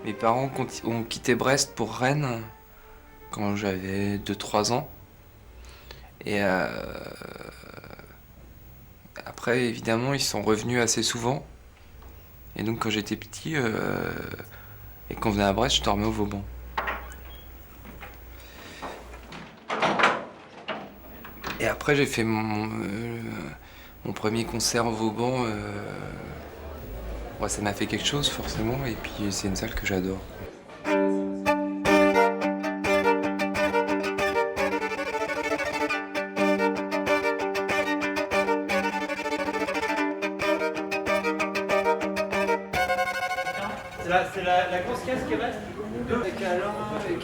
Mes parents ont quitté Brest pour Rennes quand j'avais 2-3 ans. Et après, évidemment, ils sont revenus assez souvent. Et donc, quand j'étais petit et qu'on venait à Brest, je dormais au Vauban. Et après, j'ai fait mon premier concert au Vauban. Ça m'a fait quelque chose, forcément. Et puis, c'est une salle que j'adore. C'est la grosse caisse qui reste. Avec Alain, avec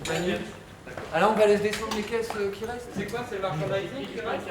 Daniel. Alors on va laisser descendre les caisses qui restent. C'est quoi? C'est le merchandising qui reste?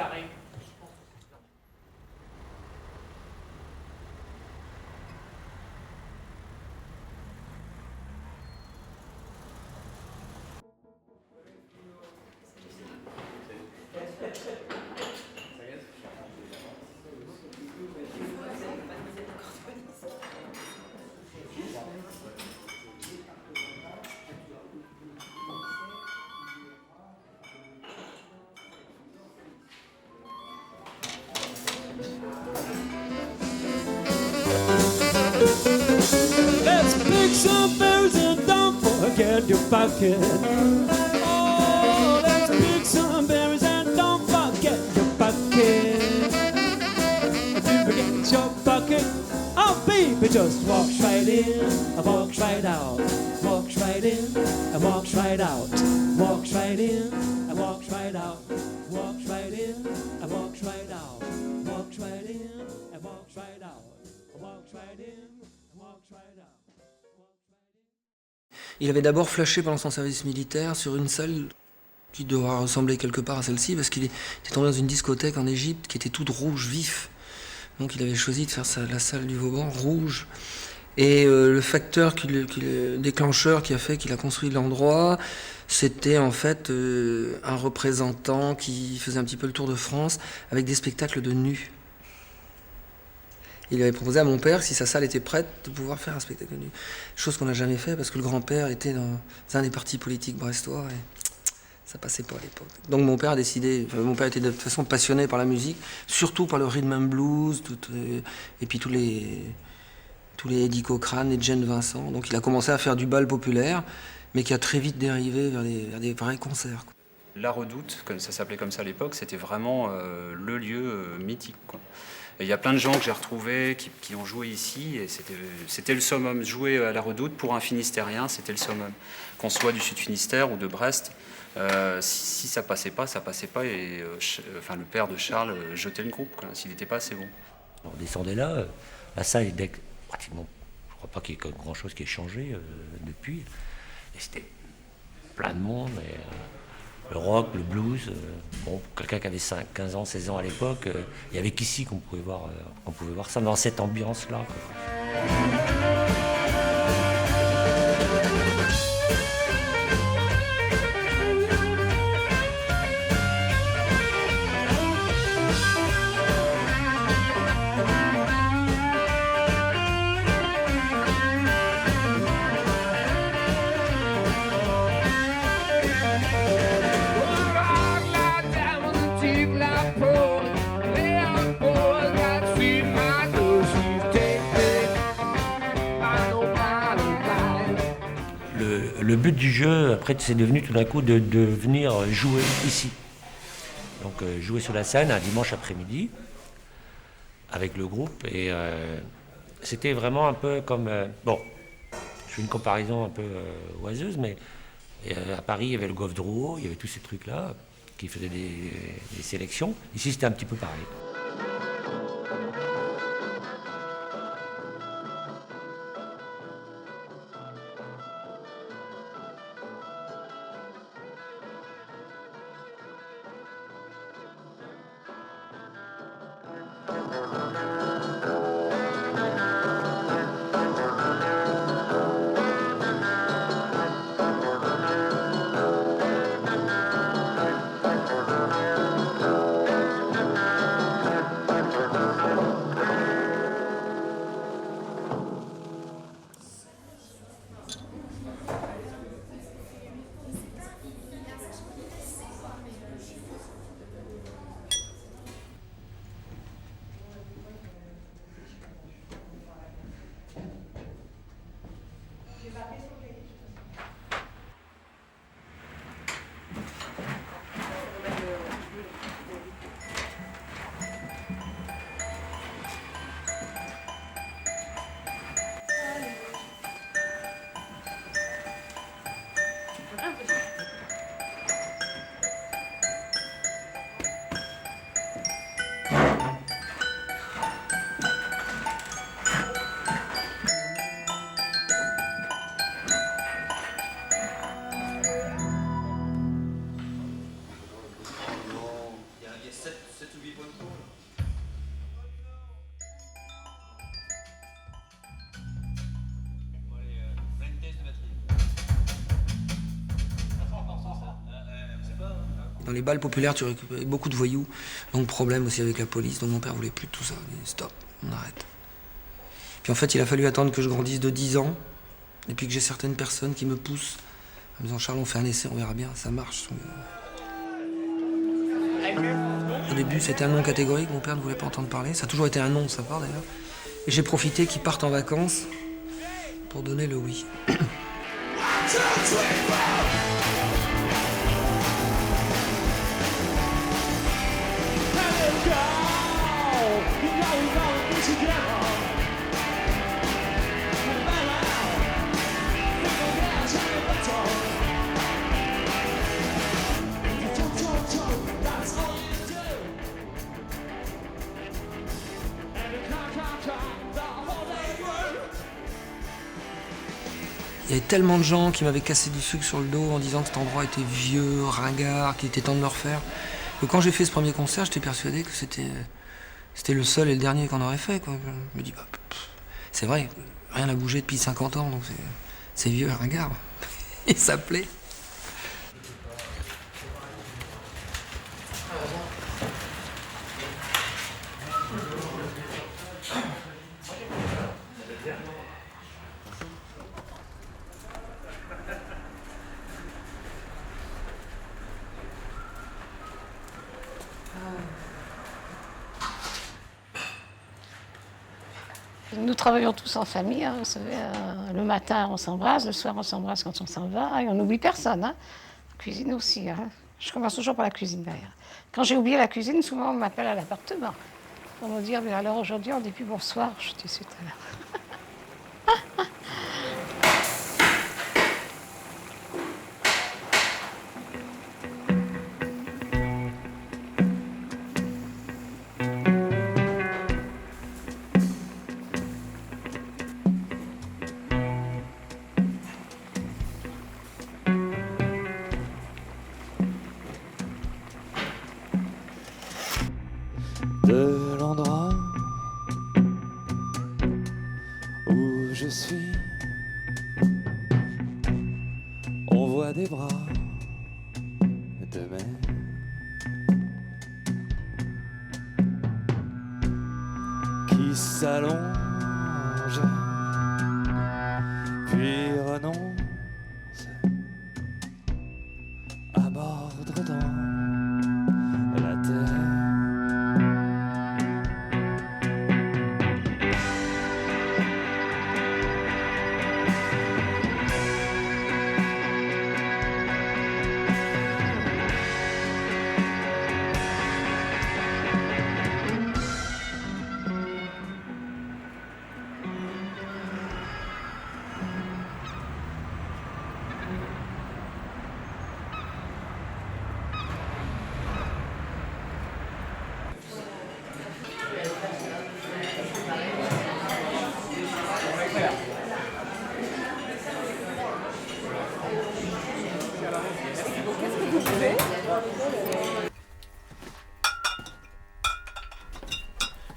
Let's pick some berries and don't forget your pocket. Oh, let's pick some berries and don't forget your pocket. If you forget your pocket, oh baby, just walk right in and walk right out. Walk right in and walk right out. Walk right in and walk right out. Walk right in and walk right out. Walk right in and walk right out. Walk right in. Il avait d'abord flashé pendant son service militaire sur une salle qui doit ressembler quelque part à celle-ci, parce qu'il était tombé dans une discothèque en Égypte qui était toute rouge vif. Donc il avait choisi de faire la salle du Vauban rouge. Et le facteur, le déclencheur qui a fait qu'il a construit l'endroit, c'était en fait un représentant qui faisait un petit peu le tour de France avec des spectacles de nus. Il avait proposé à mon père, si sa salle était prête, de pouvoir faire un spectacle de nu. Chose qu'on n'a jamais fait parce que le grand-père était dans un des partis politiques brestois et ça passait pas à l'époque. Donc mon père a décidé, mon père était de toute façon passionné par la musique, surtout par le rhythm and blues, et puis tous les Eddie Cochrane et Jane Vincent. Donc il a commencé à faire du bal populaire, mais qui a très vite dérivé vers des vrais concerts. La Redoute, comme ça s'appelait comme ça à l'époque, c'était vraiment le lieu mythique, quoi. Et il y a plein de gens que j'ai retrouvés qui ont joué ici, et c'était le summum. Jouer à la Redoute pour un Finistérien, c'était le summum. Qu'on soit du Sud Finistère ou de Brest, si ça passait pas, et le père de Charles jetait le groupe, quoi, s'il n'était pas assez bon. On descendait là, la salle est pratiquement, je crois pas qu'il y ait grand chose qui ait changé depuis. Et c'était plein de monde. Le rock, le blues, bon, quelqu'un qui avait 15 ans, 16 ans à l'époque, il n'y avait qu'ici qu'on pouvait voir ça dans cette ambiance-là, quoi. Le but du jeu, après, c'est devenu tout d'un coup de venir jouer ici. Donc jouer sur la scène un dimanche après-midi avec le groupe. Et c'était vraiment un peu comme... bon, je fais une comparaison un peu oiseuse, mais à Paris, il y avait le Golf Drouot, il y avait tous ces trucs-là qui faisaient des sélections. Ici, c'était un petit peu pareil. Dans les balles populaires, tu récupérais beaucoup de voyous, donc problème aussi avec la police, donc mon père voulait plus de tout ça. Il dit, stop, on arrête. Puis en fait, il a fallu attendre que je grandisse de 10 ans, et puis que j'ai certaines personnes qui me poussent, en me disant, Charles, on fait un essai, on verra bien, ça marche. Au début, c'était un non catégorique, mon père ne voulait pas entendre parler, ça a toujours été un non de sa part d'ailleurs. Et j'ai profité qu'ils partent en vacances pour donner le oui. Il y avait tellement de gens qui m'avaient cassé du sucre sur le dos en disant que cet endroit était vieux, ringard, qu'il était temps de le refaire. Et quand j'ai fait ce premier concert, j'étais persuadé que c'était le seul et le dernier qu'on aurait fait, quoi. Je me dis, bah, c'est vrai, rien n'a bougé depuis 50 ans, donc c'est vieux, ringard. Et ça plaît. Nous travaillons tous en famille, hein, vous savez, le matin on s'embrasse, le soir on s'embrasse quand on s'en va, et on n'oublie personne. Hein. La cuisine aussi, hein. Je commence toujours par la cuisine d'ailleurs. Quand j'ai oublié la cuisine, souvent on m'appelle à l'appartement pour me dire, mais alors aujourd'hui on dit plus bonsoir, je dis tout à l'heure. De l'endroit où je suis, on voit des bras de mer qui s'allongent puis renoncent à mordre dans la terre.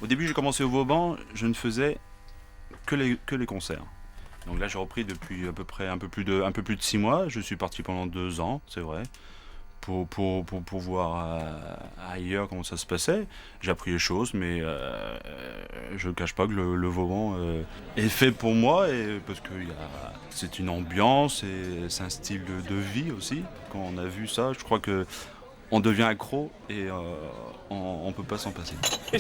Au début, j'ai commencé au Vauban, je ne faisais que les concerts. Donc là, j'ai repris depuis à peu près un peu plus de 6 mois. Je suis parti pendant 2 ans, c'est vrai, pour voir ailleurs comment ça se passait. J'ai appris les choses, mais je ne cache pas que le Vauban est fait pour moi, et parce que c'est une ambiance et c'est un style de vie aussi. Quand on a vu ça, je crois que on devient accro et on ne peut pas s'en passer. Je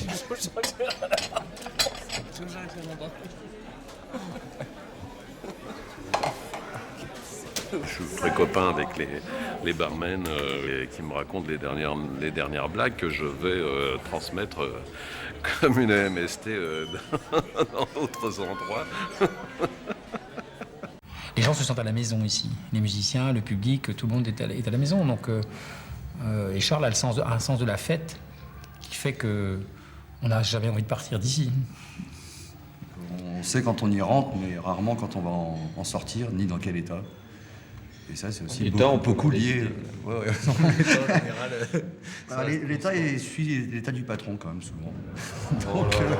suis très copain avec les barmen qui me racontent les dernières blagues que je vais transmettre comme une MST dans d'autres endroits. Les gens se sentent à la maison ici. Les musiciens, le public, tout le monde est à la maison. Donc, et Charles a un sens de la fête qui fait qu'on n'a jamais envie de partir d'ici. On sait quand on y rentre, mais rarement quand on va en sortir, ni dans quel état. Et ça, c'est aussi L'État, on peut beaucoup demander lié. des- Ouais, ouais. L'État, en général, Alors, l'État suit l'état du patron, quand même, souvent. Oh Donc, là là.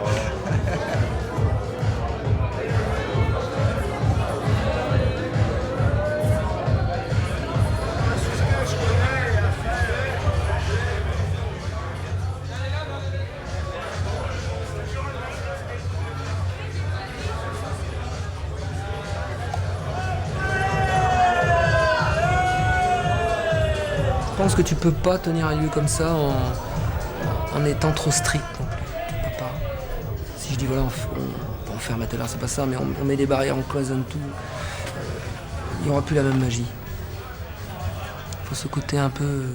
Je pense que tu peux pas tenir un lieu comme ça en étant trop strict non plus. Tu peux pas. Si je dis voilà, on peut en faire mettre à l'heure, c'est pas ça, mais on met des barrières, on cloisonne tout. Il n'y aura plus la même magie. Il faut ce côté un peu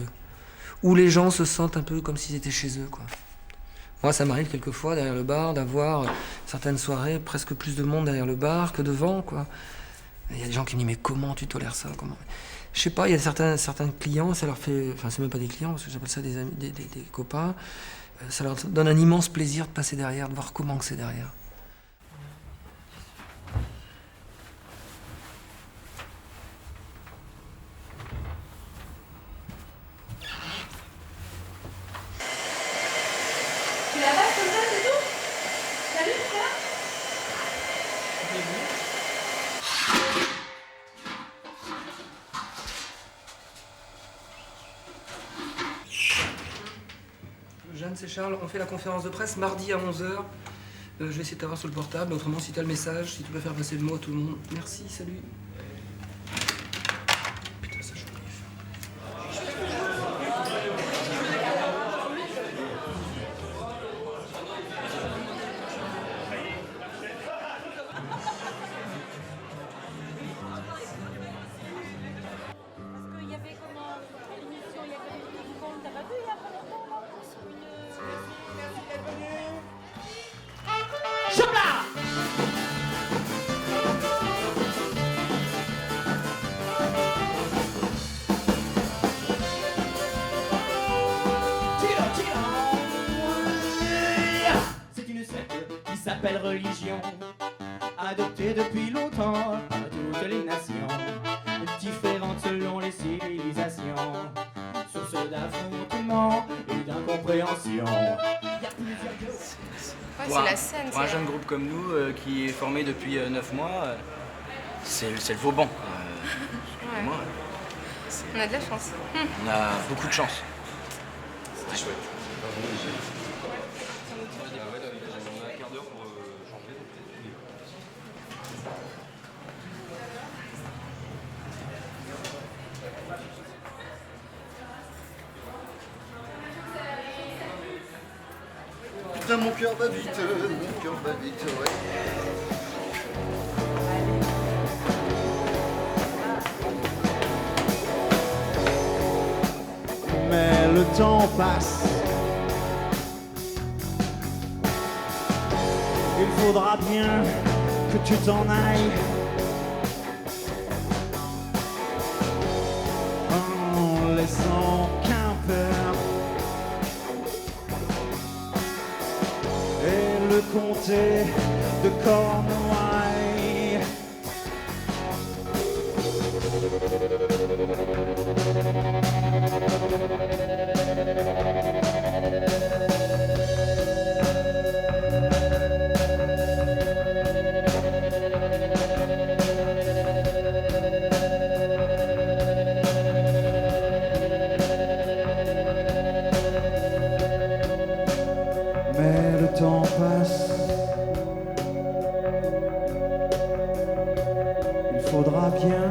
où les gens se sentent un peu comme s'ils étaient chez eux, quoi. Moi, ça m'arrive quelquefois derrière le bar d'avoir certaines soirées presque plus de monde derrière le bar que devant, quoi. Il y a des gens qui me disent mais comment tu tolères ça, comment... Je sais pas, il y a certains clients, ça leur fait... Enfin, c'est même pas des clients, parce que j'appelle ça des amis, des copains. Ça leur donne un immense plaisir de passer derrière, de voir comment que c'est derrière. Tu la passes comme ça, c'est tout? Salut, quoi? Jeanne, c'est Charles, on fait la conférence de presse mardi à 11h. Je vais essayer de t'avoir sur le portable, autrement si tu as le message, si tu peux faire passer le mot à tout le monde. Merci, salut. Putain, ça chauffe. Il y avait comment une émission, il y avait une bande, t'as pas vu il y a pas longtemps là sur une. C'est une secte qui s'appelle religion, adoptée depuis longtemps par toutes les nations, différentes selon les civilisations, source d'affrontement et d'incompréhension. Pour un jeune groupe comme nous, qui est formé depuis 9 mois, c'est le Vauban. Excusez-moi. On a de la chance. On a beaucoup de chance. C'est chouette. Putain, mon cœur bat vite, ouais. Mais le temps passe. Il faudra bien que tu t'en ailles. En laissant Quimper et le comté de Cornouailles. Mais le temps passe. Il faudra bien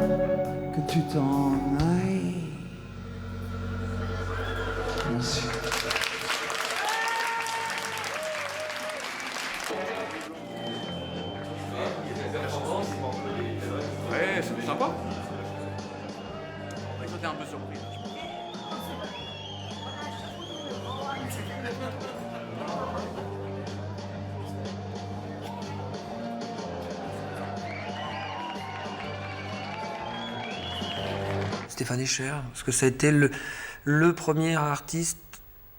que tu t'en ailles. Merci. Ouais, c'était sympa. J'étais un peu surpris. Stéphane Escher, parce que ça a été le premier artiste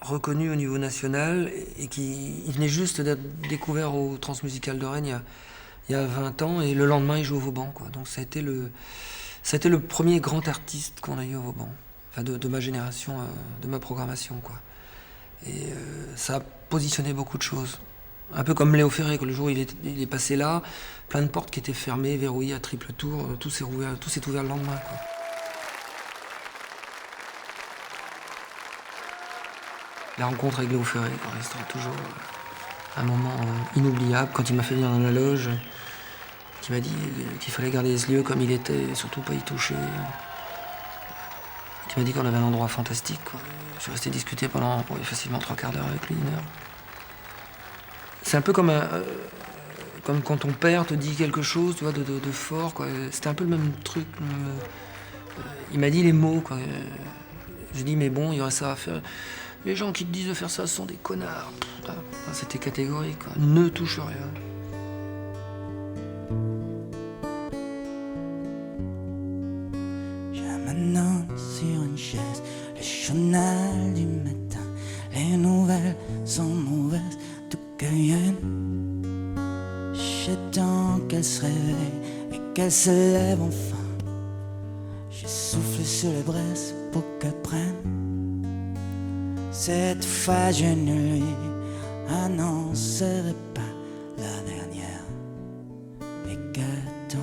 reconnu au niveau national et qui il venait juste d'être découvert au Transmusical de Rennes il y a 20 ans et le lendemain il joue au Vauban, quoi. Donc ça a été C'était le premier grand artiste qu'on a eu au Vauban, enfin de ma génération, de ma programmation, quoi. Et ça a positionné beaucoup de choses. Un peu comme Léo Ferré, que le jour où il est passé là, plein de portes qui étaient fermées, verrouillées à triple tour, tout s'est ouvert le lendemain, quoi. La rencontre avec Léo Ferré restera toujours un moment inoubliable. Quand il m'a fait venir dans la loge, qui m'a dit qu'il fallait garder ce lieu comme il était, et surtout pas y toucher. Qui m'a dit qu'on avait un endroit fantastique, quoi. Je suis resté discuter pendant facilement 3/4 d'heure avec lui, 1 heure. C'est un peu comme quand ton père te dit quelque chose, tu vois, de fort, quoi. C'était un peu le même truc. Il m'a dit les mots, quoi. Je dis, mais bon, il y aurait ça à faire. Les gens qui te disent de faire ça, ce sont des connards. C'était catégorique, quoi. Ne touche rien. Maintenant sur une chaise, le journal du matin. Les nouvelles sont mauvaises, tout cueillent. J'attends qu'elle se réveille et qu'elle se lève enfin. Je souffle sur les braises pour qu'elle prenne. Cette fois je ne lui annoncerai pas la dernière. Mais qu'attends,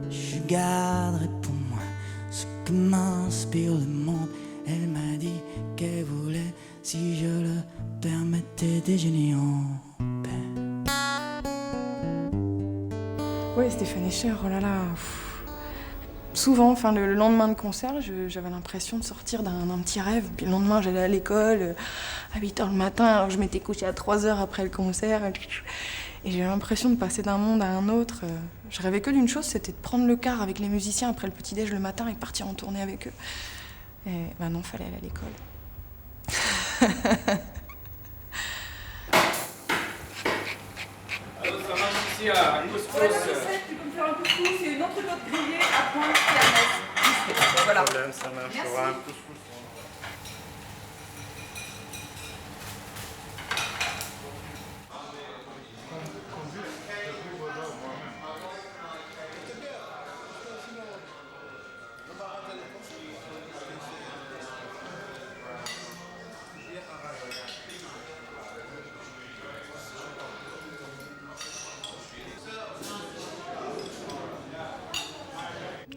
je garderai pour moi ce que m'inspire le monde. Elle m'a dit qu'elle voulait, si je le permettais, déjeuner en paix. Ouais, Stéphane Escher, oh là là. Souvent, enfin, le lendemain de concert, j'avais l'impression de sortir d'un petit rêve. Puis le lendemain, j'allais à l'école à 8h le matin, alors je m'étais couchée à 3h après le concert. Et j'ai l'impression de passer d'un monde à un autre. Je rêvais que d'une chose, c'était de prendre le car avec les musiciens après le petit-déj le matin et partir en tournée avec eux. Et ben non, fallait aller à l'école. Alors ça marche ici à Couscous. Ouais, tu peux me faire un couscous et une entrecôte grillée à point kermesse. Voilà. Pas de problème, ça marche. Merci. Il y aura un couscous.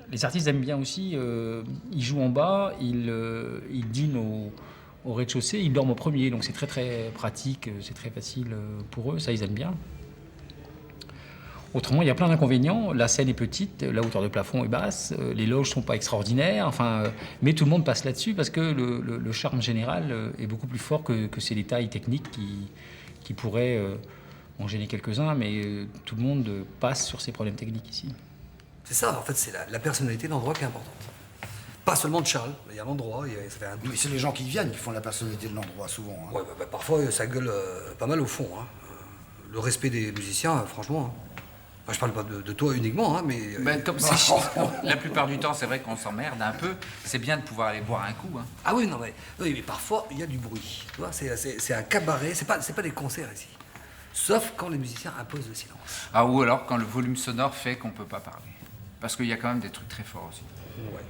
Les artistes aiment bien aussi, ils jouent en bas, ils dînent au rez-de-chaussée, ils dorment au premier, donc c'est très très pratique, c'est très facile pour eux, ça ils aiment bien. Autrement, il y a plein d'inconvénients, la scène est petite, la hauteur de plafond est basse, les loges sont pas extraordinaires, mais tout le monde passe là-dessus parce que le charme général est beaucoup plus fort que ces détails techniques qui pourraient en gêner quelques-uns, mais tout le monde passe sur ces problèmes techniques ici. C'est ça, en fait, c'est la personnalité de l'endroit qui est importante. Pas seulement de Charles, il y a l'endroit, ça fait un tout. C'est les gens qui viennent qui font la personnalité de l'endroit, souvent. Hein. Ouais, parfois, ça gueule pas mal au fond. Hein. Le respect des musiciens, franchement. Enfin, je parle pas de toi uniquement, hein, mais... La plupart du temps, c'est vrai qu'on s'emmerde un peu. C'est bien de pouvoir aller boire un coup. Hein. Ah oui, non, mais parfois, il y a du bruit. Tu vois, c'est un cabaret, c'est pas des concerts ici. Sauf quand les musiciens imposent le silence. Ah, ou alors quand le volume sonore fait qu'on peut pas parler. Parce qu'il y a quand même des trucs très forts aussi. Ouais.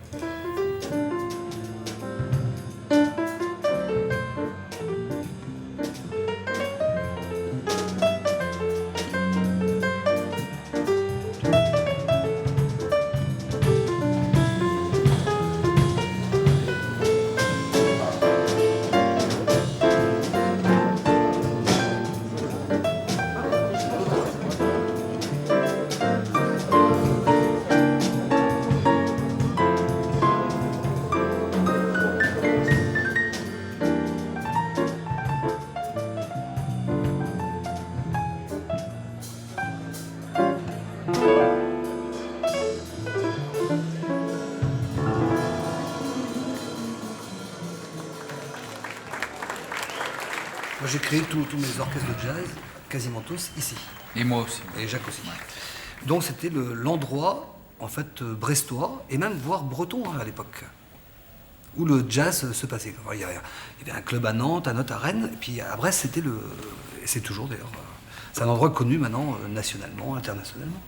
Moi, j'ai créé tous mes orchestres de jazz, quasiment tous, ici. Et moi aussi. Et Jacques aussi. Ouais. Donc c'était l'endroit, en fait, brestois, et même voire breton à l'époque, où le jazz se passait. Il y avait un club à Nantes, un autre à Rennes, et puis à Brest, c'était et c'est toujours d'ailleurs, c'est un endroit connu maintenant, nationalement, internationalement.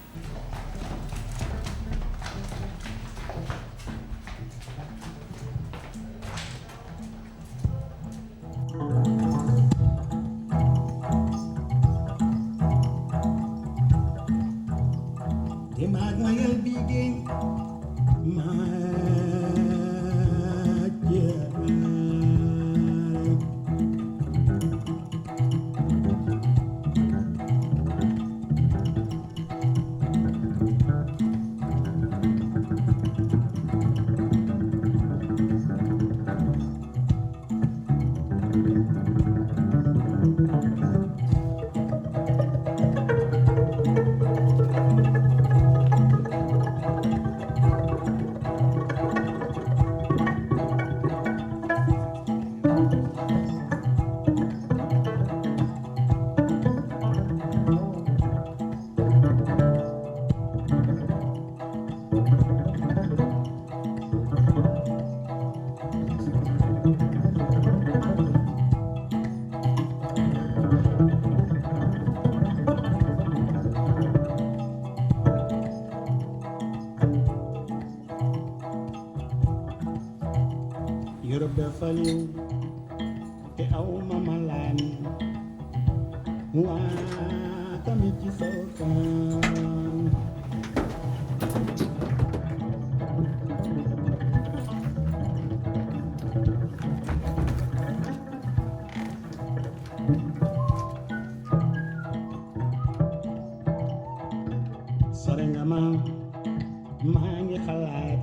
Europe dafa ñëw te aw ma malaan waa tamit ci sookaan sore nga ma maa ngi xalaat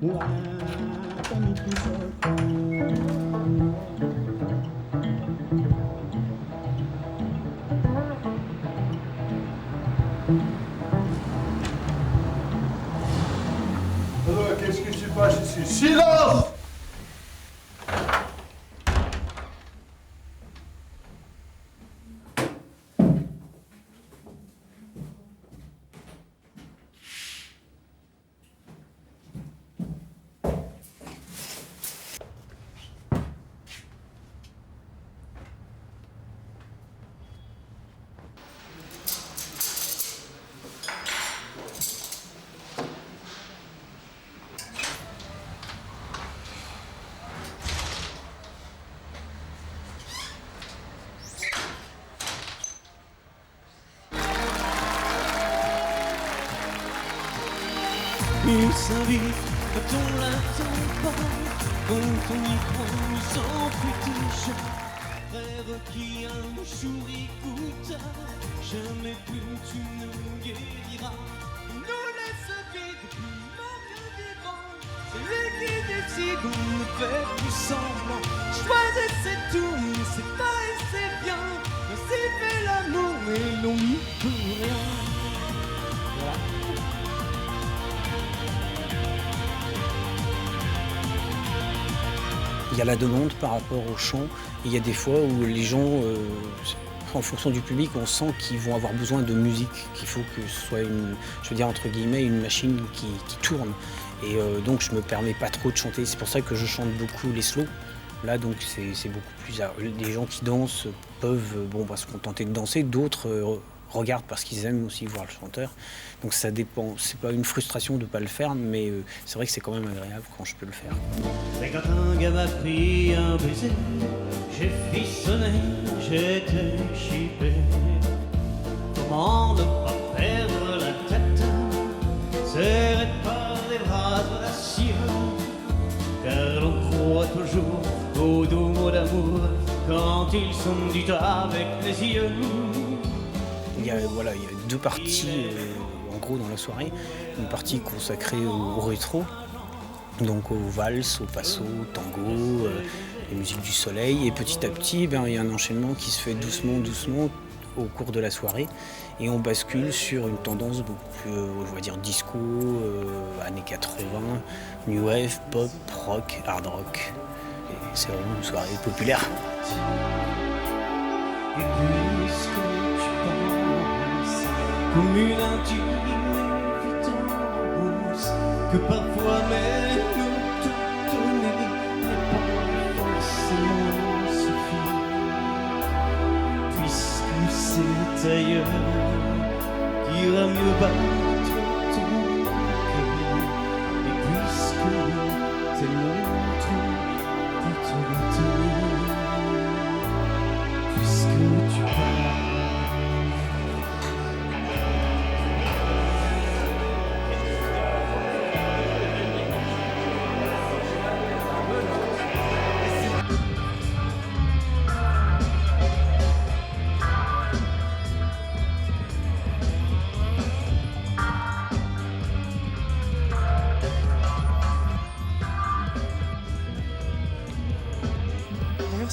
waa tamit ci sookaan Alors, qu'est-ce qui se passe ici? Silence! Il s'invite quand on l'attend pas, quand on y croit, il s'en fait déjà. Rêve qui un jour écoute, jamais plus tu ne guériras. Nous laisse vide, plus manque vivant. C'est lui qui décide, on ne fait plus semblant. Choisir c'est tout, mais c'est pas et c'est bien. On s'y fait l'amour, mais l'on n'y peut rien. Voilà. Il y a la demande par rapport au chant. Il y a des fois où les gens, en fonction du public, on sent qu'ils vont avoir besoin de musique, qu'il faut que ce soit une, je veux dire entre guillemets, une machine qui tourne. Et donc je me permets pas trop de chanter. C'est pour ça que je chante beaucoup les slows. Là donc c'est beaucoup plus. Les gens qui dansent peuvent se contenter de danser. D'autres regardent parce qu'ils aiment aussi voir le chanteur. Donc ça dépend. C'est pas une frustration de pas le faire, mais c'est vrai que c'est quand même agréable quand je peux le faire. C'est quand un gars m'a pris un baiser, j'ai frissonné, j'étais chippé. Comment ne pas perdre la tête, serré par des bras d'acier, car l'on croit toujours aux doux mots d'amour quand ils sont dits avec les yeux. Il y a deux parties en gros dans la soirée. Une partie consacrée au rétro, donc aux valses, au passo, au tango, les musiques du soleil. Et petit à petit, il y a un enchaînement qui se fait doucement au cours de la soirée. Et on bascule sur une tendance beaucoup plus, je vais dire, disco, années 80, new wave, pop, rock, hard rock. Et c'est vraiment une soirée populaire. Et puisque tu penses comme une intime évidence que parfois même te donner n'est pas forcément suffisant, puisque c'est ailleurs qu'ira mieux battre ton cœur, et puisque tes montres pour te retenir, puisque tu pars.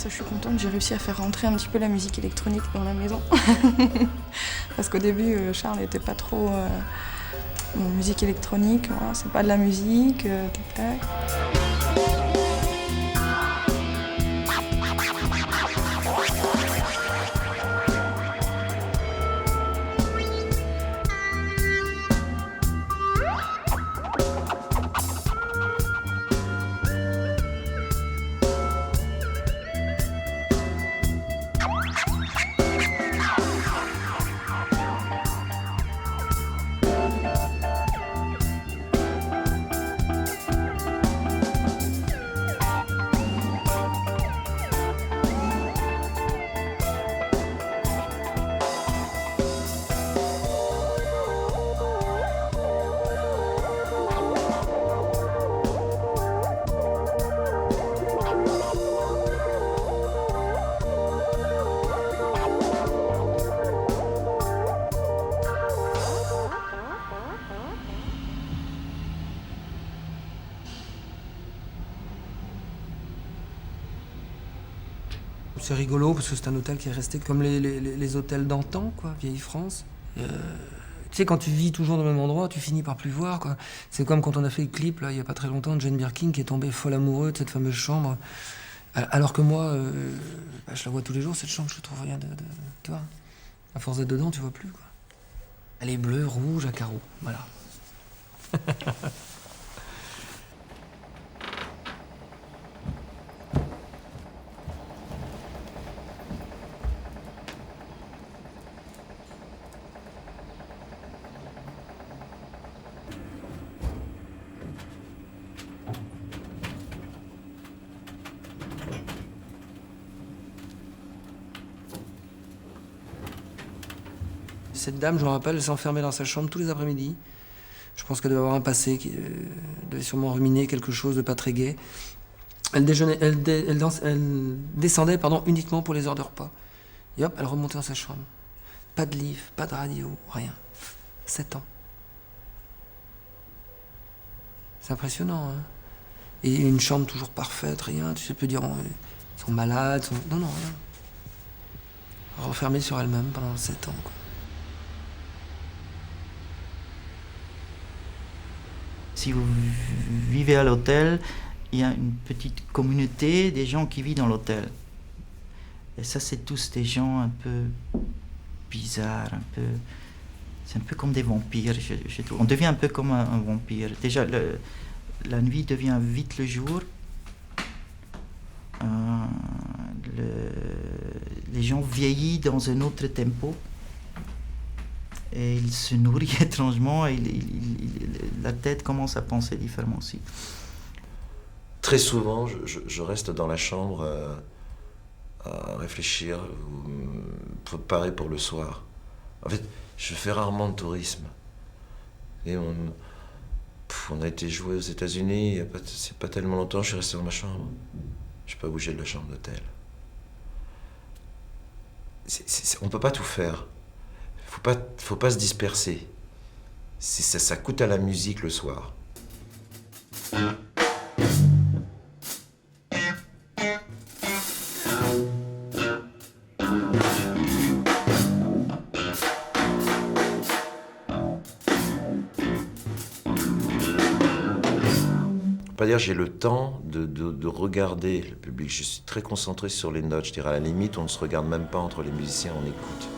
ça je suis contente, j'ai réussi à faire rentrer un petit peu la musique électronique dans la maison. Parce qu'au début, Charles n'était pas trop musique électronique, voilà, c'est pas de la musique, tac tac. C'est rigolo parce que c'est un hôtel qui est resté comme les hôtels d'antan, quoi, vieille France. Tu sais, quand tu vis toujours dans le même endroit, tu finis par plus voir, quoi. C'est comme quand on a fait le clip, là, il y a pas très longtemps, de Jane Birkin qui est tombée folle amoureuse de cette fameuse chambre. Alors que moi, je la vois tous les jours, cette chambre, je trouve rien de... Tu vois, à force d'être dedans, tu vois plus, quoi. Elle est bleue, rouge, à carreaux, voilà. Cette dame, je me rappelle, elle s'enfermait dans sa chambre tous les après-midi. Je pense qu'elle devait avoir un passé, qui devait sûrement ruminer quelque chose de pas très gai. Elle descendait uniquement pour les heures de repas. Et hop, elle remontait dans sa chambre. Pas de livre, pas de radio, rien. 7 ans. C'est impressionnant, hein. Et une chambre toujours parfaite, rien. Tu sais, peux dire, ils sont malades, Non, rien. Refermée sur elle-même pendant 7 ans, quoi. Si vous vivez à l'hôtel, il y a une petite communauté des gens qui vivent dans l'hôtel. Et ça, c'est tous des gens un peu bizarres, c'est un peu comme des vampires, je trouve. On devient un peu comme un vampire. Déjà, la nuit devient vite le jour. Les gens vieillissent dans un autre tempo. Et il se nourrit étrangement et la tête commence à penser différemment aussi. Très souvent, je reste dans la chambre à réfléchir, ou me préparer pour le soir. En fait, je fais rarement de tourisme. Et on a été jouer aux États-Unis, c'est pas tellement longtemps, je suis resté dans ma chambre. Je n'ai pas bougé de la chambre d'hôtel. On peut pas tout faire. Faut pas se disperser. Ça coûte à la musique le soir. Pas dire j'ai le temps de regarder le public. Je suis très concentré sur les notes. Je dirais à la limite, on ne se regarde même pas entre les musiciens, on écoute.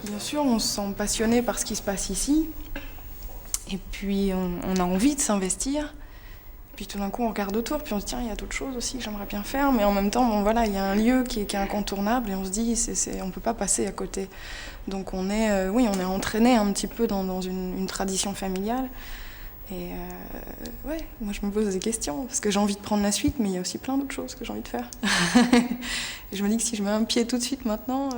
Bien sûr, on se sent passionné par ce qui se passe ici. Et puis on a envie de s'investir. Puis tout d'un coup, on regarde autour, puis on se dit, tiens, il y a d'autres choses aussi que j'aimerais bien faire. Mais en même temps, bon, voilà, il y a un lieu qui est incontournable et on se dit, on ne peut pas passer à côté. Donc on est entraîné un petit peu dans une tradition familiale. Et ouais, moi je me pose des questions, parce que j'ai envie de prendre la suite, mais il y a aussi plein d'autres choses que j'ai envie de faire. Et je me dis que si je mets un pied tout de suite maintenant,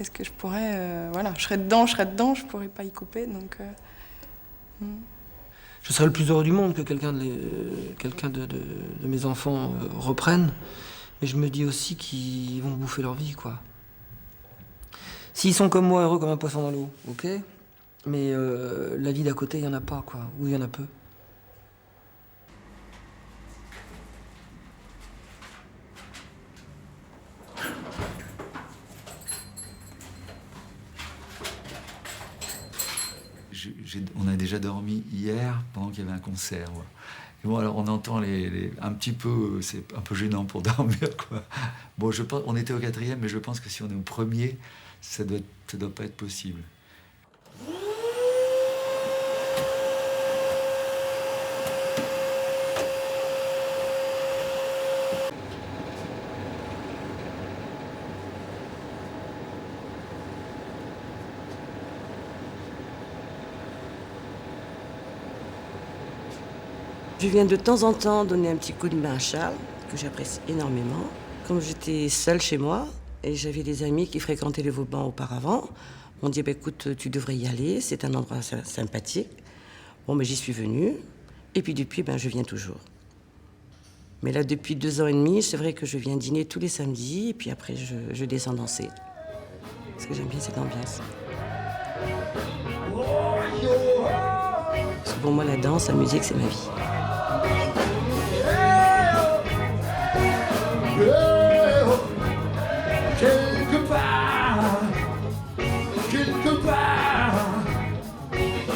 est-ce que je pourrais... voilà, je serais dedans, je pourrais pas y couper, donc... Je serais le plus heureux du monde que quelqu'un de mes enfants reprenne, mais je me dis aussi qu'ils vont bouffer leur vie, quoi. S'ils sont comme moi, heureux comme un poisson dans l'eau, ok, mais la vie d'à côté, il n'y en a pas, quoi, ou il y en a peu. On a déjà dormi hier pendant qu'il y avait un concert. Ouais. Et bon, alors on entend un petit peu, c'est un peu gênant pour dormir, quoi. Bon, je pense, on était au 4e, mais je pense que si on est au 1er, ça doit pas être possible. Je viens de temps en temps donner un petit coup de main à Charles, que j'apprécie énormément. Comme j'étais seule chez moi et j'avais des amis qui fréquentaient les Vauban auparavant, on dit écoute, tu devrais y aller, c'est un endroit sympathique. Bon, j'y suis venue et puis depuis, je viens toujours. Mais là, depuis 2 ans et demi, c'est vrai que je viens dîner tous les samedis et puis après, je descends danser. Parce que j'aime bien cette ambiance. Parce que pour moi, la danse, la musique, c'est ma vie. Quelque part, quelque part,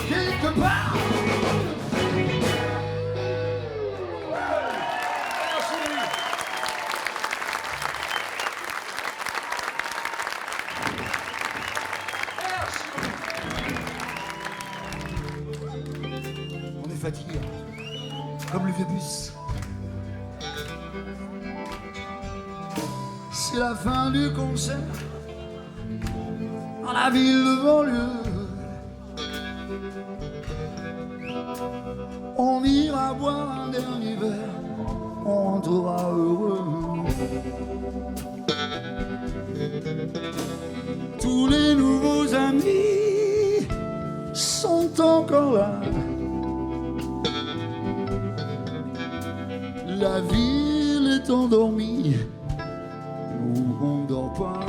quelque part. On est fatigué, comme le vieux bus. C'est la fin du concert dans la ville de banlieue. On ira boire un dernier verre, on rentrera heureux. Tous les nouveaux amis sont encore là. La ville est endormie. On dort pas.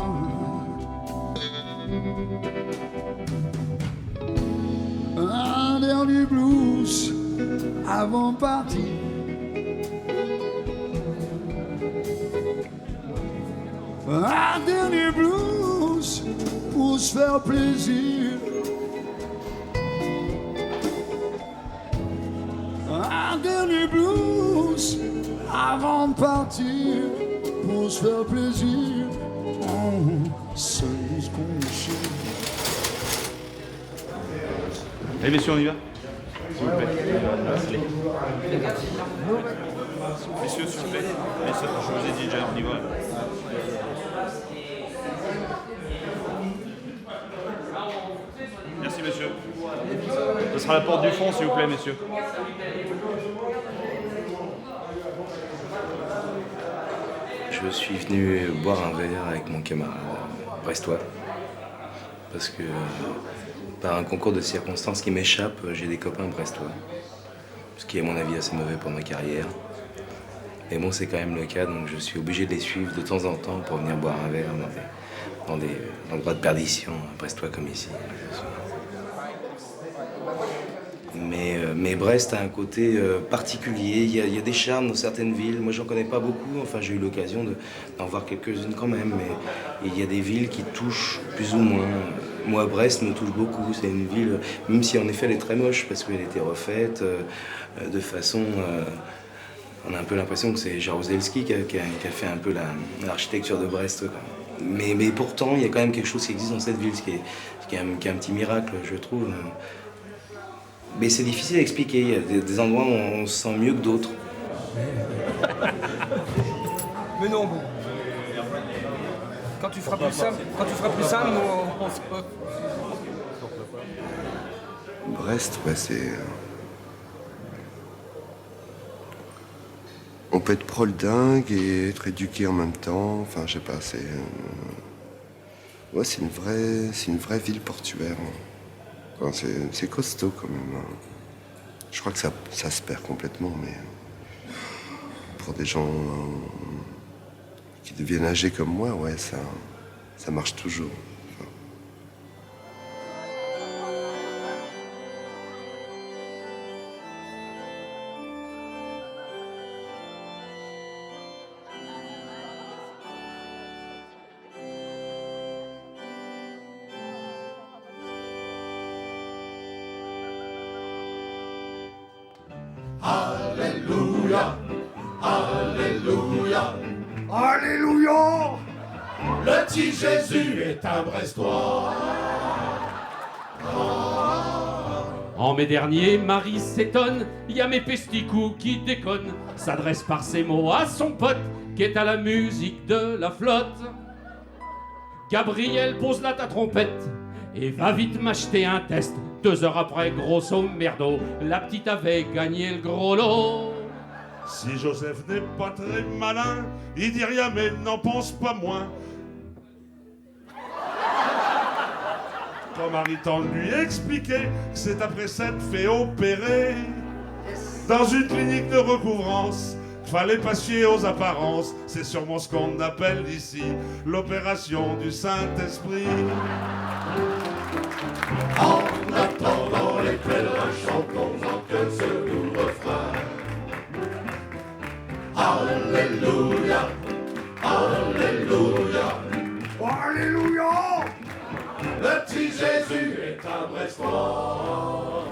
Un dernier blues avant partir. Un dernier blues pour se faire plaisir. Un dernier blues avant de partir. Pour se faire plaisir, c'est ce qu'on cherche. Allez messieurs, on y va s'il vous plaît. Messieurs, s'il vous plaît. Messieurs, je vous ai dit déjà, on y va. Merci messieurs. Ce sera la porte du fond, s'il vous plaît, messieurs. Je suis venu boire un verre avec mon camarade brestois parce que par un concours de circonstances qui m'échappe, j'ai des copains brestois, ce qui est à mon avis assez mauvais pour ma carrière. Mais bon, c'est quand même le cas, donc je suis obligé de les suivre de temps en temps pour venir boire un verre dans des endroits de perdition brestois comme ici. Mais Brest a un côté particulier, il y a des charmes dans certaines villes. Moi, j'en connais pas beaucoup, enfin j'ai eu l'occasion d'en voir quelques-unes quand même, mais il y a des villes qui touchent plus ou moins. Moi, Brest me touche beaucoup, c'est une ville, même si en effet elle est très moche, parce qu'elle a été refaite de façon... on a un peu l'impression que c'est Jaruzelski qui a fait un peu l'architecture de Brest, quoi. Mais pourtant, il y a quand même quelque chose qui existe dans cette ville, ce qui est un petit miracle, je trouve. Mais c'est difficile à expliquer. Il y a des endroits où on se sent mieux que d'autres. Mais non, bon. Quand tu feras plus simple, on se peut. Brest, ouais, c'est. On peut être prol dingue et être éduqué en même temps. Enfin, je sais pas, c'est. Ouais, c'est une vraie ville portuaire. Enfin, c'est costaud quand même. Je crois que ça se perd complètement, mais pour des gens qui deviennent âgés comme moi, ouais, ça marche toujours. Alléluia, Alléluia, Alléluia. Le petit Jésus est un Brestois. En mai dernier, Marie s'étonne, y a mes pesticous qui déconnent, s'adresse par ces mots à son pote, qui est à la musique de la flotte. Gabriel, pose là ta trompette, et va vite m'acheter un test. 2 heures après, grosso merdo, la petite avait gagné le gros lot. Si Joseph n'est pas très malin, il dit rien mais n'en pense pas moins. Quand Mariton lui expliquait que c'est après s'être fait opérer dans une clinique de recouvrance, fallait pas se fier aux apparences, c'est sûrement ce qu'on appelle ici l'opération du Saint-Esprit. En attendant les pèlerins, chantons-en que ce doux refrain. Alléluia, Alléluia, Alléluia. Le petit Jésus est un Brestois.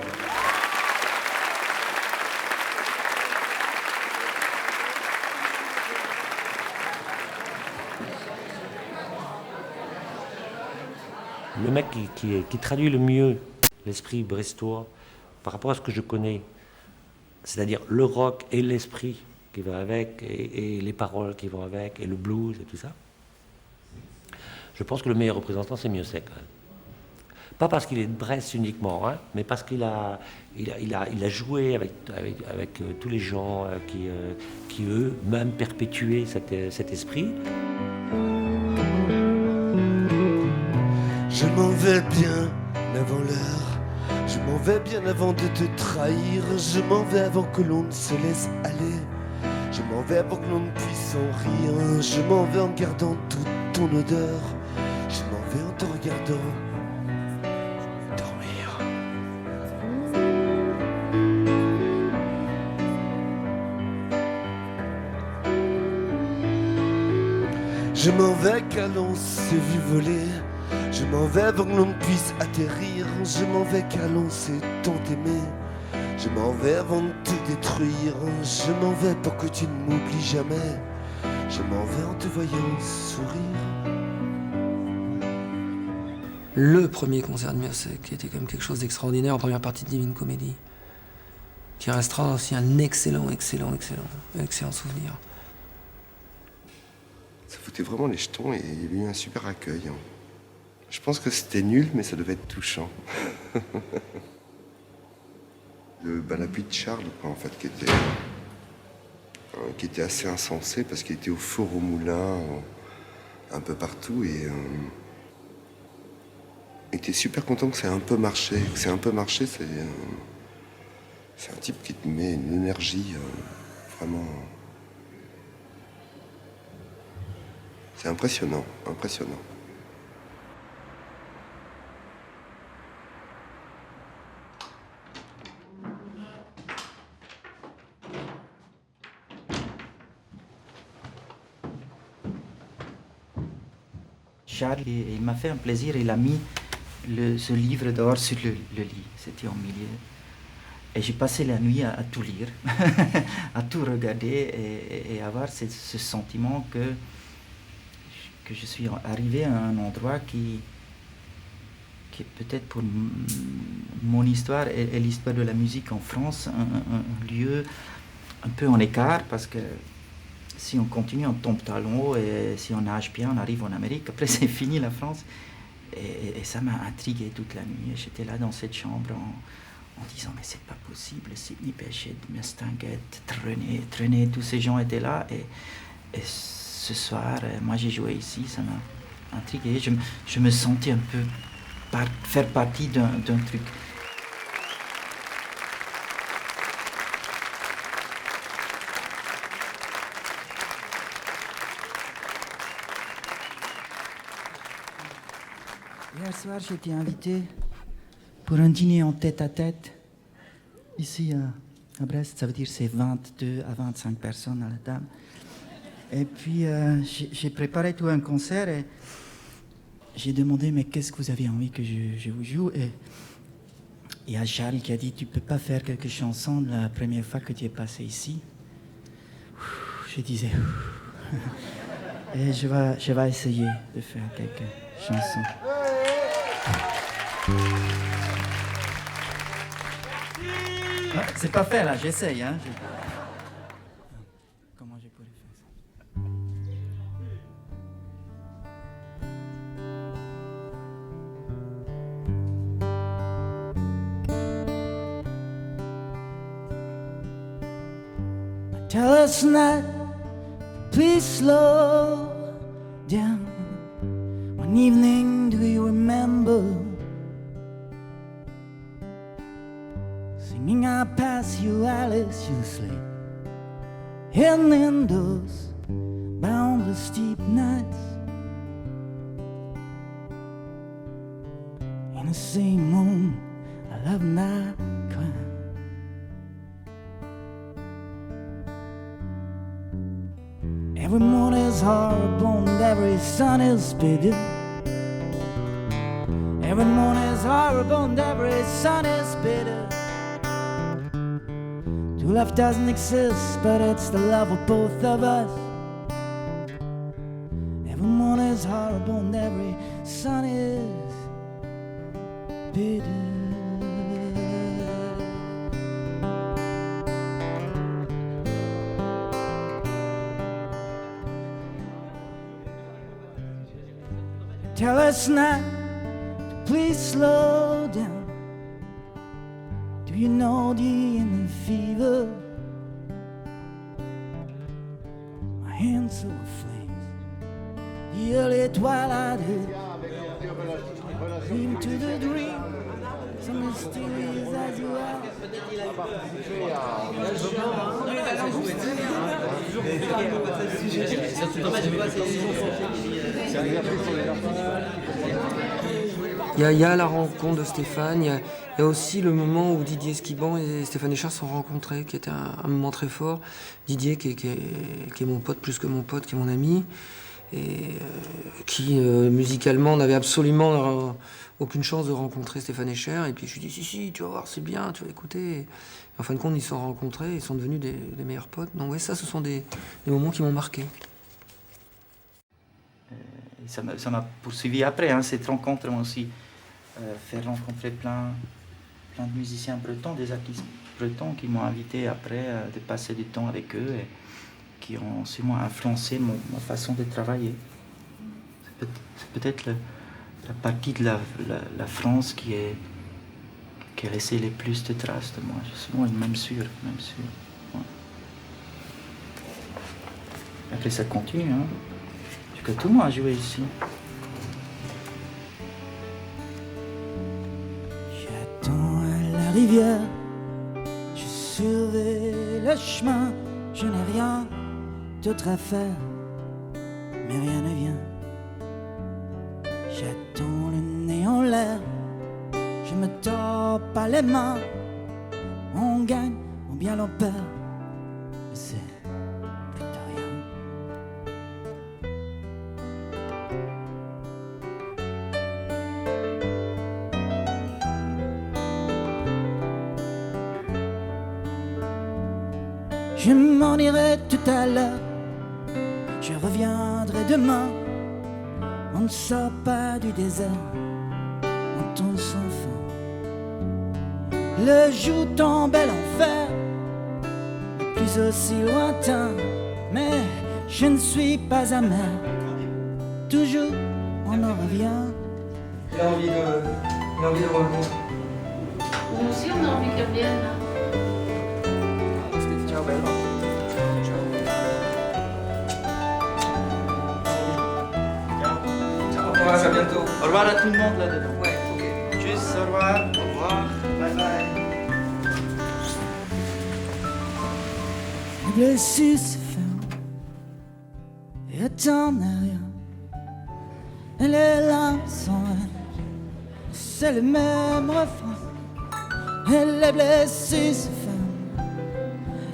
Le mec qui traduit le mieux l'esprit brestois par rapport à ce que je connais, c'est-à-dire le rock et l'esprit qui va avec, et les paroles qui vont avec, et le blues et tout ça, je pense que le meilleur représentant, c'est Miossec. Pas parce qu'il est de Brest uniquement, hein, mais parce qu'il a joué avec tous les gens qui eux-mêmes perpétuaient cet esprit. Je m'en vais bien avant l'heure, je m'en vais bien avant de te trahir, je m'en vais avant que l'on ne se laisse aller, je m'en vais avant que l'on ne puisse en rire, je m'en vais en gardant toute ton odeur, je m'en vais en te regardant dormir. Je m'en vais car l'on s'est vu voler, je m'en vais avant que l'on ne puisse atterrir, je m'en vais car l'on s'est tant aimé, je m'en vais avant de te détruire, je m'en vais pour que tu ne m'oublies jamais, je m'en vais en te voyant sourire. Le premier concert de Miossec qui était quand même quelque chose d'extraordinaire en première partie de Divine Comédie, qui restera aussi un excellent souvenir. Ça foutait vraiment les jetons et il y avait eu un super accueil. Je pense que c'était nul, mais ça devait être touchant. L'appui de Charles, quoi, en fait, qui était assez insensé parce qu'il était au four au moulin, un peu partout, et il était super content que ça ait un peu marché. Que c'est un peu marché, c'est un type qui te met une énergie vraiment. C'est impressionnant, impressionnant. Charles, il m'a fait un plaisir, il a mis ce livre dehors sur le lit, c'était au milieu. Et j'ai passé la nuit à tout lire, à tout regarder et avoir ce sentiment que je suis arrivé à un endroit qui qui est peut-être pour mon histoire et l'histoire de la musique en France, un lieu un peu en écart, parce que si on continue, on tombe talon haut, et si on nage bien, on arrive en Amérique. Après, c'est fini la France. Et ça m'a intrigué toute la nuit. J'étais là dans cette chambre en disant, mais c'est pas possible, Sidney Bechet, Mestinguett, Trenet, tous ces gens étaient là. Et ce soir, moi j'ai joué ici, ça m'a intrigué. Je me sentais un peu faire partie d'un truc. Hier soir, j'ai été invité pour un dîner en tête-à-tête, ici à Brest. Ça veut dire c'est 22 à 25 personnes à la table. Et puis, j'ai préparé tout un concert et j'ai demandé, mais qu'est-ce que vous avez envie que je vous joue? Et il y a Charles qui a dit, tu peux pas faire quelques chansons de la première fois que tu es passé ici? Je disais, et je vais essayer de faire quelques chansons. Ah, c'est pas fait là, j'essaye. Hein. Comment je pourrais faire ça? Tell us not, please slow down. One evening, do you remember? Singing I pass you, Alice, you sleep. Hidden in those boundless steep nights. In the same moon, I love not climb. Every moon is horrible and every sun is bitter. Every moon is horrible and every sun is bitter. True love doesn't exist, but it's the love of both of us. Every moon is horrible and every sun is bitter. Tell us not to please slow down. Do you know the inner fever? My hands are flames. The early twilight hit. Dream to the dream. So mysterious as you are. Il y a la rencontre de Stéphane, il y a aussi le moment où Didier Esquiban et Stéphane Eschardt se sont rencontrés, qui était un moment très fort. Didier, qui est mon pote plus que mon pote, qui est mon ami, et qui musicalement n'avait absolument aucune chance de rencontrer Stéphane Eschardt. Et puis je lui dis si, tu vas voir, c'est bien, tu vas écouter. Et en fin de compte, ils se sont rencontrés, ils sont devenus des meilleurs potes. Donc ouais, ça, ce sont des moments qui m'ont marqué. Ça m'a poursuivi après, hein, cette rencontre, moi aussi. Faire rencontrer plein de musiciens bretons, des artistes bretons qui m'ont invité après de passer du temps avec eux et qui ont sûrement influencé ma façon de travailler. C'est peut-être la partie de la France qui a laissé les plus de traces de moi. Je suis même sûr. Ouais. Après ça continue, hein. Que tout le monde a joué ici. J'attends à la rivière, je surveille le chemin, je n'ai rien d'autre à faire, mais rien ne vient. J'attends le nez en l'air, je me tords pas les mains, on gagne ou bien l'on perd, mais c'est je m'en irai tout à l'heure, je reviendrai demain. On ne sort pas du désert, on tombe le joue ton bel enfer, n'est plus aussi lointain, mais je ne suis pas amer. Toujours on en revient. Il a envie de revenir. Nous aussi on a envie qu'elle vienne. Ciao, belle. Au revoir, à bientôt. Au revoir à tout le monde là-dedans. Ouais, ok. Juste au revoir. Au revoir. Bye bye. Les blessures se ferment et attendent rien. Et les larmes sont vaines, c'est le même refrain. Et les blessures se ferment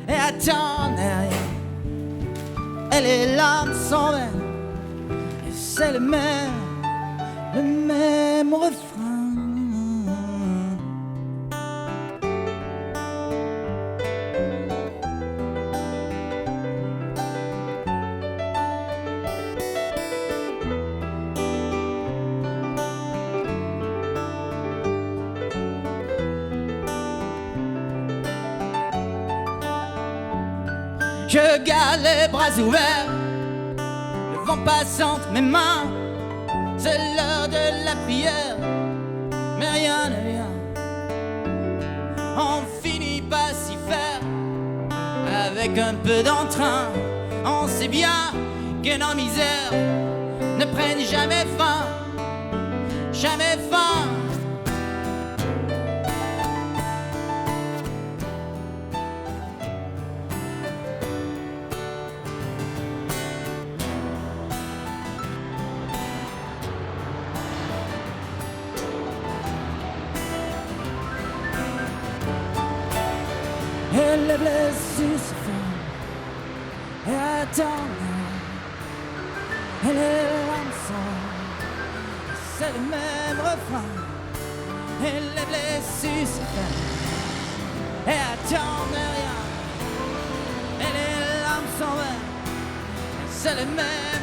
et attendent rien. Et les larmes sont vaines, et c'est le même refrain. Je garde les bras ouverts, le vent passe entre mes mains. C'est l'heure de la prière, mais rien ne vient. On finit par s'y faire, avec un peu d'entrain. On sait bien que nos misères ne prennent jamais fin, jamais fin. Et les blessures se ferment et attendent. Et les larmes sont, c'est le même refrain. Et les blessures se ferment et attendent rien. Et les larmes sont vaines, c'est le même.